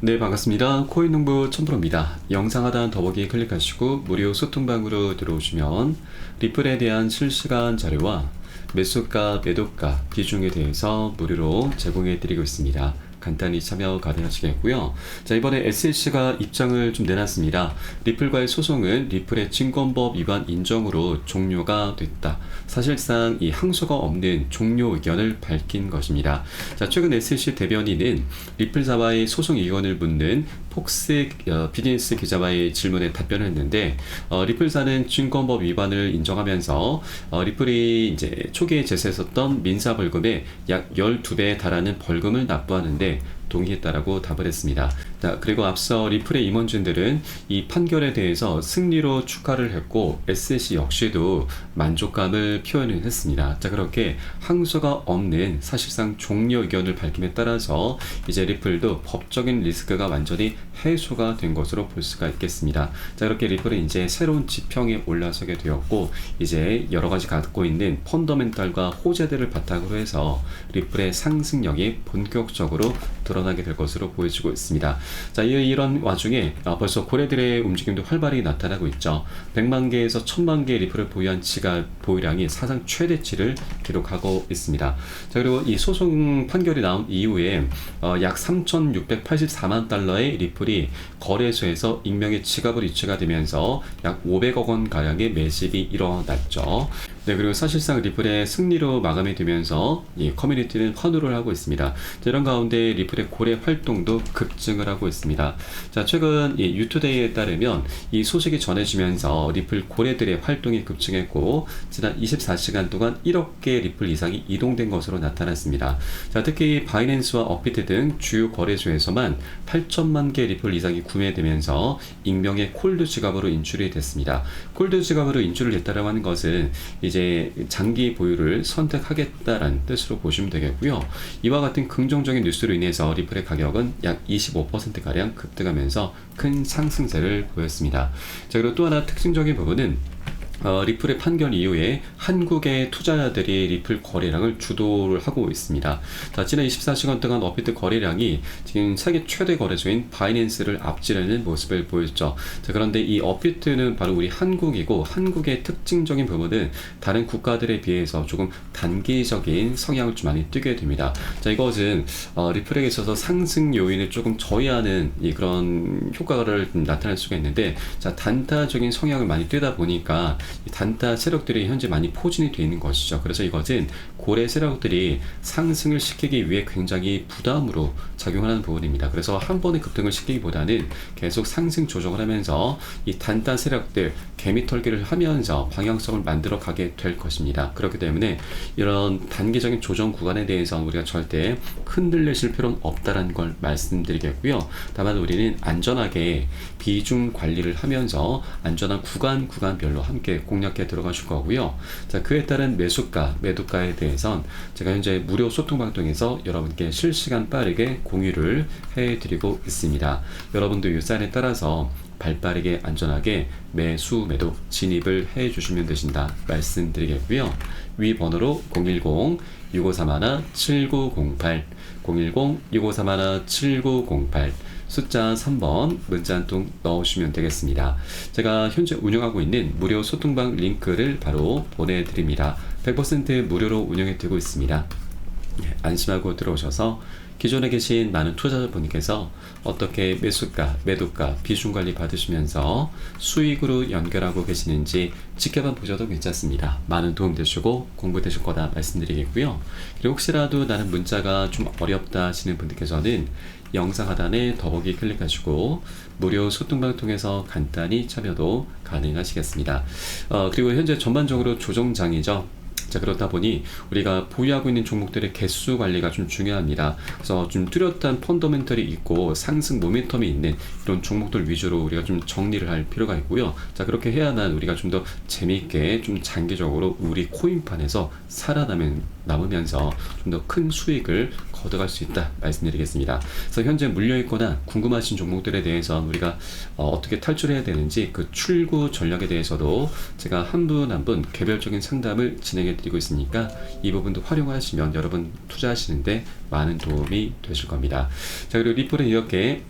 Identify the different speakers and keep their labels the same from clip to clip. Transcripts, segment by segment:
Speaker 1: 네, 반갑습니다. 코인농부 천프로입니다. 영상 하단 더보기 클릭하시고 무료 소통방으로 들어오시면 리플에 대한 실시간 자료와 매수가, 매도가, 비중에 대해서 무료로 제공해 드리고 있습니다. 간단히 참여 가능하시겠고요. 자, 이번에 SEC가 입장을 좀 내놨습니다. 리플과의 소송은 리플의 증권법 위반 인정으로 종료가 됐다. 사실상 이 항소가 없는 종료 의견을 밝힌 것입니다. 자, 최근 SEC 대변인은 리플사와의 소송 의견을 묻는 폭스 비즈니스 기자와의 질문에 답변을 했는데, 리플사는 증권법 위반을 인정하면서 리플이 이제 초기에 제시했었던 민사 벌금의 약 12배에 달하는 벌금을 납부하는데 동의했다라고 답을 했습니다. 자, 그리고 앞서 리플의 임원진들은 이 판결에 대해서 승리로 축하를 했고 SEC 역시도 만족감을 표현을 했습니다. 자, 그렇게 항소가 없는 사실상 종료 의견을 밝힘에 따라서 이제 리플도 법적인 리스크가 완전히 해소가 된 것으로 볼 수가 있겠습니다. 자, 이렇게 리플은 이제 새로운 지평에 올라서게 되었고 이제 여러 가지 갖고 있는 펀더멘탈과 호재들을 바탕으로 해서 리플의 상승력이 본격적으로 드러나게 될 것으로 보여지고 있습니다. 자, 이런 와중에 벌써 고래들의 움직임도 활발히 나타나고 있죠. 100만 개에서 1000만 개의 리플을 보유한 지갑 보유량이 사상 최대치를 기록하고 있습니다. 자, 그리고 이 소송 판결이 나온 이후에 약 3,684만 달러의 리플이 거래소에서 익명의 지갑으로 이체가 되면서 약 500억 원 가량의 매집이 일어났죠. 네, 그리고 사실상 리플의 승리로 마감이 되면서 이 커뮤니티는 환호를 하고 있습니다. 이런 가운데 리플의 고래 활동도 급증을 하고 있습니다. 자, 최근 이 유투데이에 따르면 이 소식이 전해지면서 리플 고래들의 활동이 급증했고 지난 24시간 동안 1억 개의 리플 이상이 이동된 것으로 나타났습니다. 자, 특히 바이낸스와 업비트 등 주요 거래소에서만 8천만 개 리플 이상이 구매되면서 익명의 콜드 지갑으로 인출이 됐습니다. 콜드 지갑으로 인출을 됐다고 하는 것은 이제 장기 보유를 선택하겠다라는 뜻으로 보시면 되겠고요. 이와 같은 긍정적인 뉴스로 인해서 리플의 가격은 약 25%가량 급등하면서 큰 상승세를 보였습니다. 자, 그리고 또 하나 특징적인 부분은 리플의 판결 이후에 한국의 투자자들이 리플 거래량을 주도를 하고 있습니다. 자, 지난 24시간 동안 업비트 거래량이 지금 세계 최대 거래소인 바이낸스를 앞지르는 모습을 보였죠. 자, 그런데 이 업비트는 바로 우리 한국이고 한국의 특징적인 부분은 다른 국가들에 비해서 조금 단기적인 성향을 좀 많이 띠게 됩니다. 자, 이것은 리플에게 있어서 상승 요인을 조금 저해하는 그런 효과를 나타낼 수가 있는데, 자, 단타적인 성향을 많이 띠다 보니까 이 단타 세력들이 현재 많이 포진이 되어 있는 것이죠. 그래서 이것은 고래 세력들이 상승을 시키기 위해 굉장히 부담으로 작용하는 부분입니다. 그래서 한 번에 급등을 시키기보다는 계속 상승 조정을 하면서 이 단타 세력들 개미털기를 하면서 방향성을 만들어 가게 될 것입니다. 그렇기 때문에 이런 단기적인 조정 구간에 대해서 우리가 절대 흔들리실 필요는 없다는 걸 말씀드리겠고요. 다만 우리는 안전하게 비중 관리를 하면서 안전한 구간별로 함께 공략해 들어가실 거고요. 자, 그에 따른 매수가, 매도가에 대해선 제가 현재 무료 소통방 통해서 여러분께 실시간 빠르게 공유를 해드리고 있습니다. 여러분도 이 사인에 따라서 발빠르게 안전하게 매수, 매도 진입을 해주시면 되신다 말씀드리겠고요. 위 번호로 010-6531-7908 010-6531-7908 숫자 3번 문자 한 통 넣으시면 되겠습니다. 제가 현재 운영하고 있는 무료 소통방 링크를 바로 보내드립니다. 100% 무료로 운영해드리고 있습니다. 안심하고 들어오셔서 기존에 계신 많은 투자자분께서 어떻게 매수가, 매도가, 비중 관리 받으시면서 수익으로 연결하고 계시는지 지켜만 보셔도 괜찮습니다. 많은 도움 되시고 공부 되실 거다 말씀드리겠고요. 그리고 혹시라도 나는 문자가 좀 어렵다 하시는 분들께서는 영상 하단에 더보기 클릭하시고 무료 소통방을 통해서 간단히 참여도 가능하시겠습니다. 그리고 현재 전반적으로 조정장이죠. 자, 그렇다 보니 우리가 보유하고 있는 종목들의 개수 관리가 좀 중요합니다. 그래서 좀 뚜렷한 펀더멘털이 있고 상승 모멘텀이 있는 이런 종목들 위주로 우리가 좀 정리를 할 필요가 있고요. 자, 그렇게 해야만 우리가 좀 더 재미있게 좀 장기적으로 우리 코인판에서 살아남으면서 좀 더 큰 수익을 거둬갈 수 있다 말씀드리겠습니다. 그래서 현재 물려있거나 궁금하신 종목들에 대해서 우리가 어떻게 탈출해야 되는지 그 출구 전략에 대해서도 제가 한 분 한 분 개별적인 상담을 진행해 드리고 있으니까 이 부분도 활용하시면 여러분 투자하시는데 많은 도움이 되실 겁니다. 자, 그리고 리플은 이렇게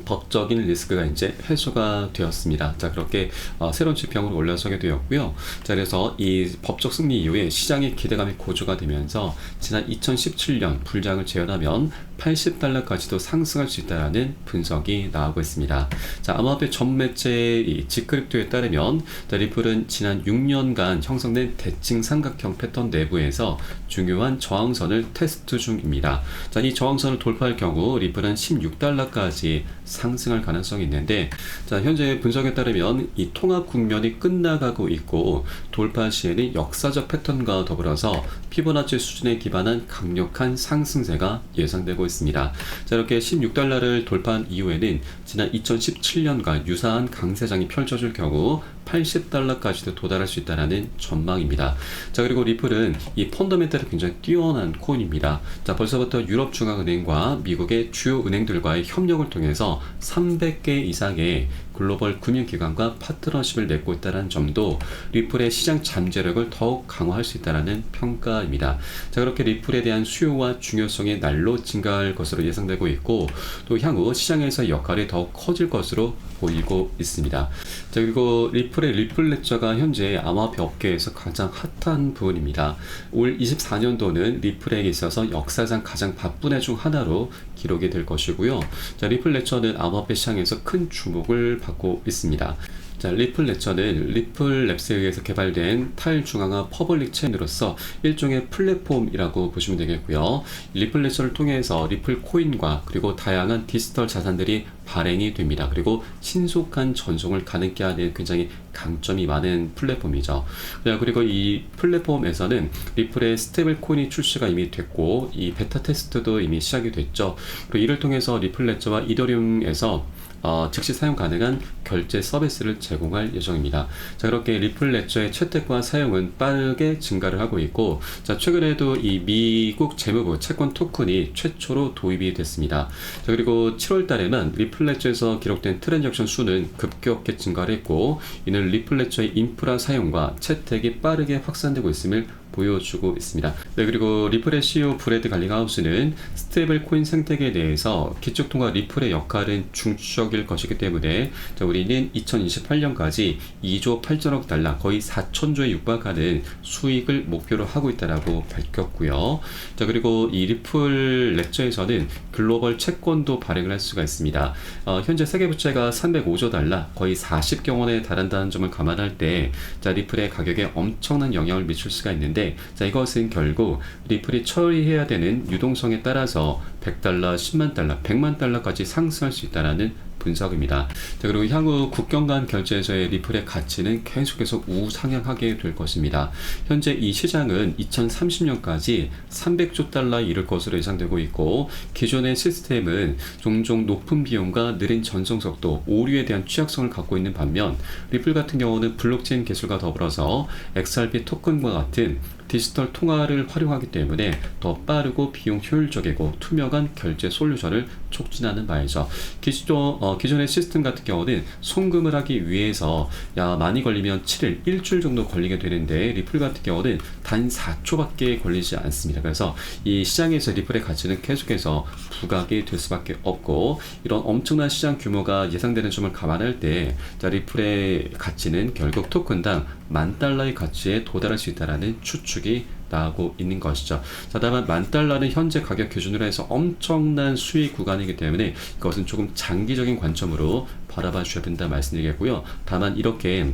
Speaker 1: 법적인 리스크가 이제 해소가 되었습니다. 자, 그렇게 새로운 지평으로 올라서게 되었고요. 자, 그래서 이 법적 승리 이후에 시장의 기대감이 고조가 되면서 지난 2017년 불장을 제외하면 $80까지도 상승할 수 있다는 분석이 나오고 있습니다. 자, 암호화폐 전 매체 이 지크립토에 따르면 리플은 지난 6년간 형성된 대칭 삼각형 패턴 내부에서 중요한 저항선을 테스트 중입니다. 자, 이 저항선을 돌파할 경우 리플은 $16까지 상승할 가능성이 있는데, 자, 현재 분석에 따르면 이 통합 국면이 끝나가고 있고 돌파 시에는 역사적 패턴과 더불어서 피보나치 수준에 기반한 강력한 상승세가 예상되고 있습니다. 자, 이렇게 $16를 돌파한 이후에는 지난 2017년과 유사한 강세장이 펼쳐질 경우 $80까지도 도달할 수 있다는 전망입니다. 자, 그리고 리플은 이 펀더멘탈이 굉장히 뛰어난 코인입니다. 자, 벌써부터 유럽 중앙은행과 미국의 주요 은행들과의 협력을 통해서 300개 이상의 글로벌 금융기관과 파트너십을 맺고 있다는 점도 리플의 시장 잠재력을 더욱 강화할 수 있다는 평가입니다. 자, 그렇게 리플에 대한 수요와 중요성이 날로 증가할 것으로 예상되고 있고, 또 향후 시장에서 역할이 더욱 커질 것으로 보이고 있습니다. 자, 그리고 리플의 리플 레저가 현재 암호화폐 업계에서 가장 핫한 부분입니다. 올 24년도는 리플에게 있어서 역사상 가장 바쁜 해 중 하나로 기록이 될 것이고요. 자, 리플 레저는 암호화폐 시장에서 큰 주목을 받고 있습니다. 자, 리플 레저는 리플랩스에 의해서 개발된 탈중앙화 퍼블릭 체인으로서 일종의 플랫폼이라고 보시면 되겠고요. 리플 레저를 통해서 리플 코인과 그리고 다양한 디지털 자산들이 발행이 됩니다. 그리고 신속한 전송을 가능케 하는 굉장히 강점이 많은 플랫폼이죠. 그리고 이 플랫폼에서는 리플의 스테이블 코인이 출시가 이미 됐고, 이 베타 테스트도 이미 시작이 됐죠. 그리고 이를 통해서 리플 레저와 이더리움에서 즉시 사용 가능한 결제 서비스를 제공할 예정입니다. 자, 그렇게 리플 레저의 채택과 사용은 빠르게 증가를 하고 있고, 자, 최근에도 이 미국 재무부 채권 토큰이 최초로 도입이 됐습니다. 자, 그리고 7월 달에만 리플 레저에서 기록된 트랜잭션 수는 급격히 증가를 했고, 이는 리플 레저의 인프라 사용과 채택이 빠르게 확산되고 있음을 보여주고 있습니다. 네, 그리고 리플의 CEO 브래드 갈링하우스는 스테이블 코인 생태계에 대해서 기축통화 리플의 역할은 중추적일 것이기 때문에, 자, 우리는 2028년까지 2조 8천억 달러, 거의 4천조에 육박하는 수익을 목표로 하고 있다라고 밝혔고요. 자, 그리고 이 리플 레저에서는 글로벌 채권도 발행을 할 수가 있습니다. 현재 세계 부채가 305조 달러, 거의 40경 원에 달한다는 점을 감안할 때, 자, 리플의 가격에 엄청난 영향을 미칠 수가 있는데, 자, 이것은 결국 리플이 처리해야 되는 유동성에 따라서 $100, $10만 달러, $100만 달러까지 상승할 수 있다는 분석입니다. 자, 그리고 향후 국경 간 결제에서의 리플의 가치는 계속해서 우상향하게 될 것입니다. 현재 이 시장은 2030년까지 $300조 이를 것으로 예상되고 있고, 기존의 시스템은 종종 높은 비용과 느린 전송 속도, 오류에 대한 취약성을 갖고 있는 반면, 리플 같은 경우는 블록체인 기술과 더불어서 XRP 토큰과 같은 디지털 통화를 활용하기 때문에 더 빠르고 비용 효율적이고 투명한 결제 솔루션을 촉진하는 바이죠. 기존의 시스템 같은 경우는 송금을 하기 위해서 많이 걸리면 7일, 일주일 정도 걸리게 되는데, 리플 같은 경우는 단 4초밖에 걸리지 않습니다. 그래서 이 시장에서 리플의 가치는 계속해서 부각이 될 수밖에 없고, 이런 엄청난 시장 규모가 예상되는 점을 감안할 때, 자, 리플의 가치는 결국 토큰당 $10,000의 가치에 도달할 수 있다는 추측이 나오고 있는 것이죠. 자, 다만 $10,000는 현재 가격 기준으로 해서 엄청난 수익 구간이기 때문에 이것은 조금 장기적인 관점으로 바라봐 주셔야 된다 말씀드리겠고요. 다만 이렇게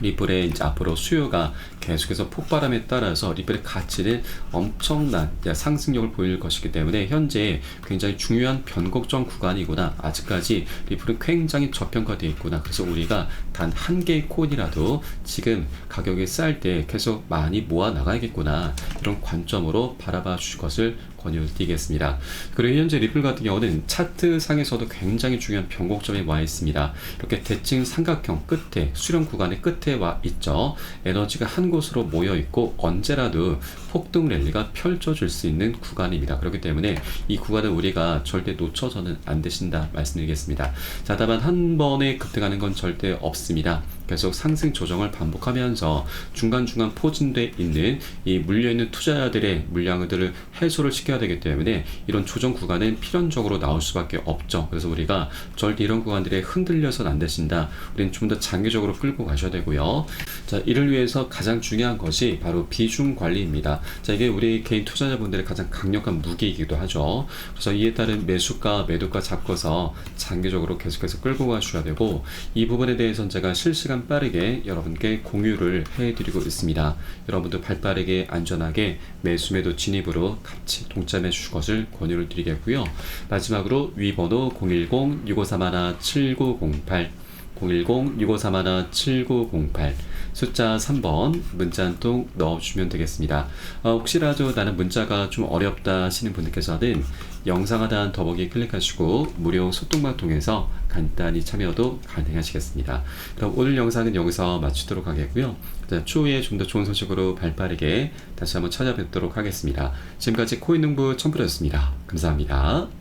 Speaker 1: 리플의 이제 앞으로 수요가 계속해서 폭발함에 따라서 리플의 가치는 엄청난 상승력을 보일 것이기 때문에 현재 굉장히 중요한 변곡점 구간이구나, 아직까지 리플은 굉장히 저평가되어 있구나, 그래서 우리가 단 한 개의 코인이라도 지금 가격이 쌀 때 계속 많이 모아 나가야겠구나, 이런 관점으로 바라봐 주실 것을 권유드리겠습니다. 그리고 현재 리플 같은 경우는 차트 상에서도 굉장히 중요한 변곡점에 와 있습니다. 이렇게 대칭 삼각형 끝에, 수렴 구간의 끝에 와 있죠. 에너지가 한 곳으로 모여 있고 언제라도 폭등 랠리가 펼쳐질 수 있는 구간입니다. 그렇기 때문에 이 구간을 우리가 절대 놓쳐서는 안 되신다 말씀드리겠습니다. 자, 다만 한 번에 급등하는 건 절대 없습니다. 계속 상승 조정을 반복하면서 중간중간 포진돼 있는 이 물려있는 투자자들의 물량들을 해소를 시켜야 되기 때문에 이런 조정 구간은 필연적으로 나올 수밖에 없죠. 그래서 우리가 절대 이런 구간들에 흔들려서는 안 되신다. 우리는 좀 더 장기적으로 끌고 가셔야 되고요. 자, 이를 위해서 가장 중요한 것이 바로 비중 관리입니다. 자, 이게 우리 개인 투자자분들의 가장 강력한 무기이기도 하죠. 그래서 이에 따른 매수가, 매도가 잡고서 장기적으로 계속해서 끌고 가셔야 되고, 이 부분에 대해서는 제가 실시간 빠르게 여러분께 공유를 해드리고 있습니다. 여러분도 발빠르게 안전하게 매수, 매도 진입으로 같이 동참해 주실 것을 권유를 드리겠고요. 마지막으로 위번호 010-6531-7908 010-6531-7908 숫자 3번 문자 한 통 넣어주시면 되겠습니다. 혹시라도 나는 문자가 좀 어렵다 하시는 분들께서는 영상 하단 더보기 클릭하시고 무료 소통방 통해서 간단히 참여도 가능하시겠습니다. 그럼 오늘 영상은 여기서 마치도록 하겠고요. 추후에 좀 더 좋은 소식으로 발빠르게 다시 한번 찾아뵙도록 하겠습니다. 지금까지 코인농부 첨프로였습니다. 감사합니다.